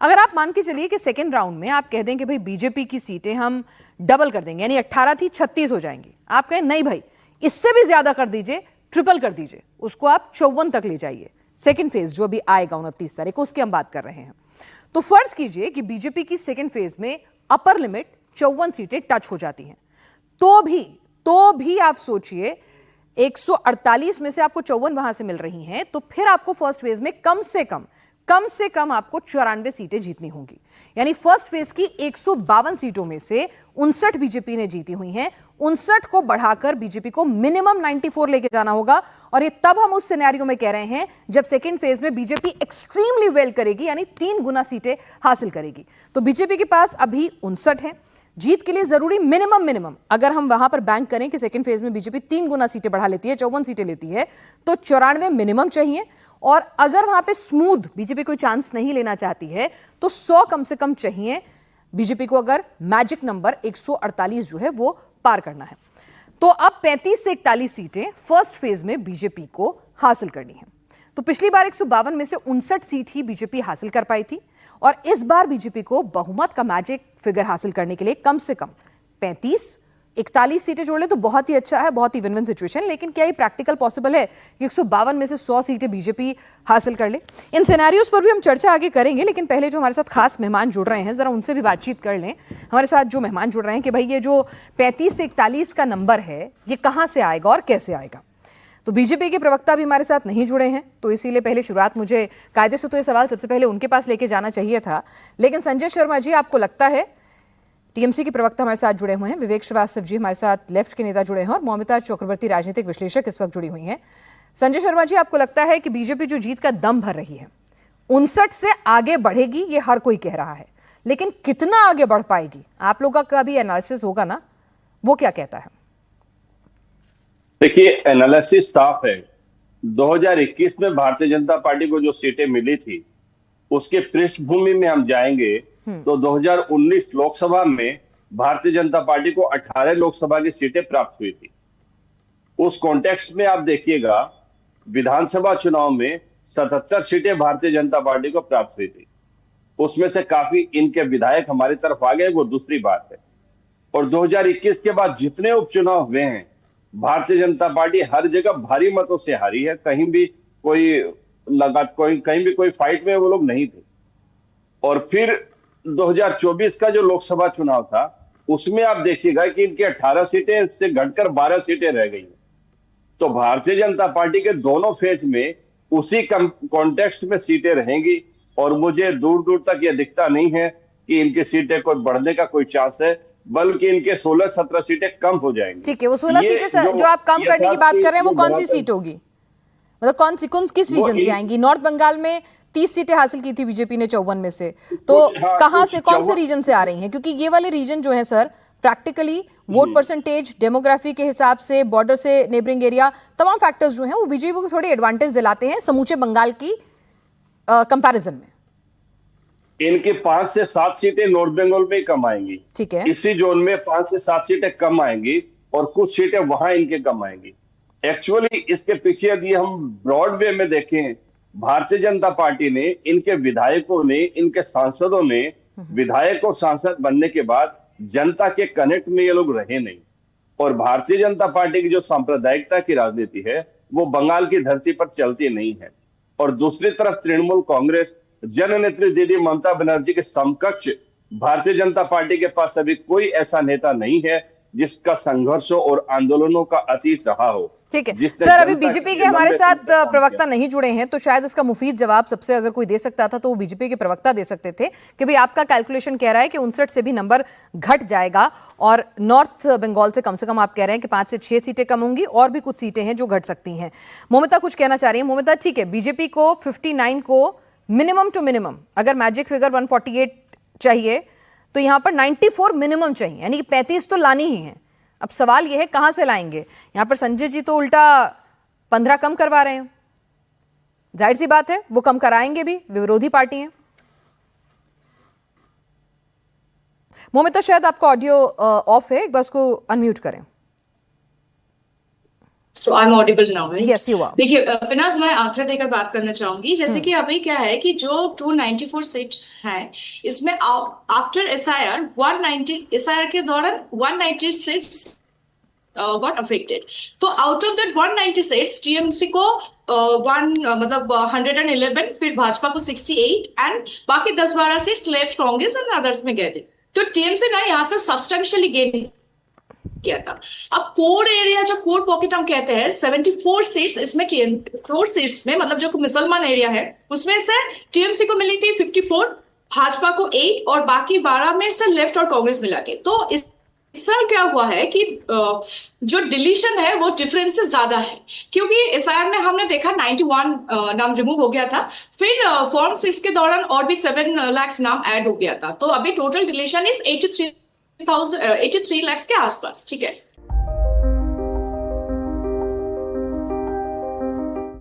अगर आप मान के चलिए कि सेकेंड राउंड में आप कह दें कि भाई बीजेपी की सीटें हम डबल कर देंगे, यानी 18 थी 36 हो जाएंगी, आप कहें नहीं भाई इससे भी ज्यादा कर दीजिए, ट्रिपल कर दीजिए, उसको आप 54 तक ले जाइए, सेकेंड फेज जो भी आएगा 29 तारीख को, उसकी हम बात कर रहे हैं। तो फर्ज कीजिए कि बीजेपी की सेकेंड फेज में अपर लिमिट 54 सीटें टच हो जाती हैं, तो भी आप सोचिए 148 में से आपको 54 वहां से मिल रही हैं, तो फिर आपको फर्स्ट फेज में कम से कम आपको 94 सीटें जीतनी होंगी। यानी फर्स्ट फेज की 152 सीटों में से 59 बीजेपी ने जीती हुई हैं, 59 को बढ़ाकर बीजेपी को मिनिमम 94 लेके जाना होगा। और ये तब हम उस सिनेरियो में कह रहे हैं जब सेकंड फेज में बीजेपी एक्सट्रीमली वेल करेगी, यानी 3 गुना सीटें हासिल करेगी। तो बीजेपी के पास अभी 59 है, जीत के लिए जरूरी मिनिमम अगर हम वहां पर बैंक करें कि सेकंड फेज में बीजेपी 3 गुना सीटें बढ़ा लेती है, 54 सीटें लेती है, तो 94 मिनिमम चाहिए। और अगर वहां पे स्मूथ बीजेपी कोई चांस नहीं लेना चाहती है तो 100 कम से कम चाहिए बीजेपी को, अगर मैजिक नंबर 148 जो है वो पार करना है। तो अब 35 से 41 सीटें फर्स्ट फेज में बीजेपी को हासिल करनी है। तो पिछली बार 152 में से 59 सीट ही बीजेपी हासिल कर पाई थी, और इस बार बीजेपी को बहुमत का मैजिक फिगर हासिल करने के लिए कम से कम 35-41 सीटें जोड़ ले तो बहुत ही अच्छा है, बहुत ही विन विन सिचुएशन। लेकिन क्या ये प्रैक्टिकल पॉसिबल है कि 152 में से 100 सीटें बीजेपी हासिल कर ले? इन सिनेरियोज पर भी हम चर्चा आगे करेंगे, लेकिन पहले जो हमारे साथ खास मेहमान जुड़ रहे हैं जरा उनसे भी बातचीत कर लें। हमारे साथ जो मेहमान जुड़ रहे हैं कि भाई ये जो 35 से 41 का नंबर है ये कहां से आएगा और कैसे आएगा। तो बीजेपी के प्रवक्ता भी हमारे साथ नहीं जुड़े हैं, तो इसीलिए पहले शुरुआत मुझे कायदे से तो ये सवाल सबसे पहले उनके पास लेके जाना चाहिए था। लेकिन संजय शर्मा जी, आपको लगता है, टीएमसी के प्रवक्ता हमारे साथ जुड़े हुए हैं, विवेक श्रीवास्तव जी हमारे साथ लेफ्ट के नेता जुड़े हैं, और मौमिता चक्रवर्ती राजनीतिक विश्लेषक इस वक्त जुड़ी हुई हैं। संजय शर्मा जी, आपको लगता है कि बीजेपी जो जीत का दम भर रही है 59 से आगे बढ़ेगी, ये हर कोई कह रहा है, लेकिन कितना आगे बढ़ पाएगी? आप लोगों का भी एनालिसिस होगा ना, वो क्या कहता है? देखिए, एनालिसिस साफ है। 2021 में भारतीय जनता पार्टी को जो सीटें मिली थी उसके पृष्ठभूमि में हम जाएंगे तो 2019 लोकसभा में भारतीय जनता पार्टी को 18 लोकसभा की सीटें प्राप्त हुई थी। उस कॉन्टेक्स्ट में आप देखिएगा, विधानसभा चुनाव में 77 सीटें भारतीय जनता पार्टी को प्राप्त हुई थी। उसमें से काफी इनके विधायक हमारी तरफ आ गए, वो दूसरी बात है। और 2021 के बाद जितने उपचुनाव हुए हैं, भारतीय जनता पार्टी हर जगह भारी मतों से हारी है। कहीं भी कोई फाइट में वो लोग नहीं थे। और फिर 2024 का जो लोकसभा चुनाव था उसमें आप देखिएगा कि इनकी 18 सीटें से घटकर 12 सीटें रह गई हैं। तो भारतीय जनता पार्टी के दोनों फेज में उसी कॉन्टेक्स्ट में सीटें रहेंगी, और मुझे दूर दूर तक यह दिखता नहीं है कि इनकी सीटें कोई बढ़ने का कोई चांस है, बल्कि इनके 16-17 सीटें कम हो जाएंगी। ठीक है, वो 16 सीटें जो आप कम करने की बात कर रहे हैं वो कौन सी सीट होगी? मतलब किस रीजन से आएंगी? नॉर्थ बंगाल में 30 सीटें हासिल की थी बीजेपी ने 54 में से, तो कहां से, कौन से रीजन से आ रही हैं? क्योंकि ये वाले रीजन जो है sir, practically vote percentage, demography के हिसाब से, बॉर्डर से नेबरिंग एरिया, तमाम फैक्टर्स जो हैं वो बीजेपी को थोड़ी एडवांटेज दिलाते हैं समूचे बंगाल की कंपैरिजन में। इनकी 5 से 7 सीटें नॉर्थ बंगाल में कम आएंगी। ठीक है, इसी जोन में 5 से 7 सीटें कम आएंगी, और कुछ सीटें वहां इनके कम आएंगी। एक्चुअली इसके पीछे यदि हम ब्रॉड वे में देखें, भारतीय जनता पार्टी ने, इनके विधायकों ने, इनके सांसदों ने, विधायक और सांसद बनने के बाद जनता के कनेक्ट में ये लोग रहे नहीं। और भारतीय जनता पार्टी की जो सांप्रदायिकता की राजनीति है वो बंगाल की धरती पर चलती नहीं है। और दूसरी तरफ तृणमूल कांग्रेस, जननेत्री दीदी ममता बनर्जी के समकक्ष भारतीय जनता पार्टी के पास अभी कोई ऐसा नेता नहीं है जिसका संघर्षों और आंदोलनों का अतीत रहा हो। ठीक है सर, अभी बीजेपी के हमारे साथ प्रवक्ता नहीं जुड़े हैं, तो शायद इसका मुफीद जवाब सबसे अगर कोई दे सकता था तो वो बीजेपी के प्रवक्ता दे सकते थे कि भाई आपका कैलकुलेशन कह रहा है कि 59 से भी नंबर घट जाएगा, और नॉर्थ बंगाल से कम आप कह रहे हैं कि 5 से 6 सीटें कम होंगी, और भी कुछ सीटें हैं जो घट सकती हैं। मौमिता कुछ कहना चाह रही है। मौमिता, ठीक है, बीजेपी को 59 को मिनिमम टू मिनिमम अगर मैजिक फिगर 148 चाहिए तो यहां पर 94 मिनिमम चाहिए, यानी कि 35 तो लानी ही है। अब सवाल यह है कहां से लाएंगे? यहां पर संजय जी तो उल्टा 15 कम करवा रहे हैं, जाहिर सी बात है वो कम कराएंगे भी, विरोधी पार्टी हैं। मोमिता, शायद आपका ऑडियो ऑफ है, एक बार उसको अनम्यूट करें। So I'm audible now, right? Yes, you are. देखिए पिनाज, मैं आंकड़ा देकर बात करना चाहूंगी। जैसे कि अभी क्या है कि जो 294 सीट है, इसमें आफ्टर एसआईआर 190 एसआईआर के दौरान 190 सीट्स गॉट अफेक्टेड। तो out of that 190 seats TMC को 111, फिर भाजपा को 68 एंड बाकी 10-12 seats left Congress and others में गए थे। तो टीएमसी ना यहाँ से सब्सटेंशियली गेन किया था। अब कोर एरिया, जो कोर पॉकेट हम कहते हैं, 74 सीट्स इसमें 4 सीट्स में, मतलब जो मुसलमान एरिया है उसमें से टीएमसी को मिली थी 54, भाजपा को 8 और बाकी 12 में से लेफ्ट और कांग्रेस मिला के। तो इस साल क्या हुआ है कि जो डिलीशन है वो डिफरेंसेस ज्यादा है, क्योंकि एसआईआर में हमने देखा 91 नाम रिमूव हो गया था, फिर फॉर्म 6 के दौरान और भी 7 लाख नाम ऐड हो गया था। तो अभी टोटल डिलीशन इज 83 लाख के आसपास, ठीक है।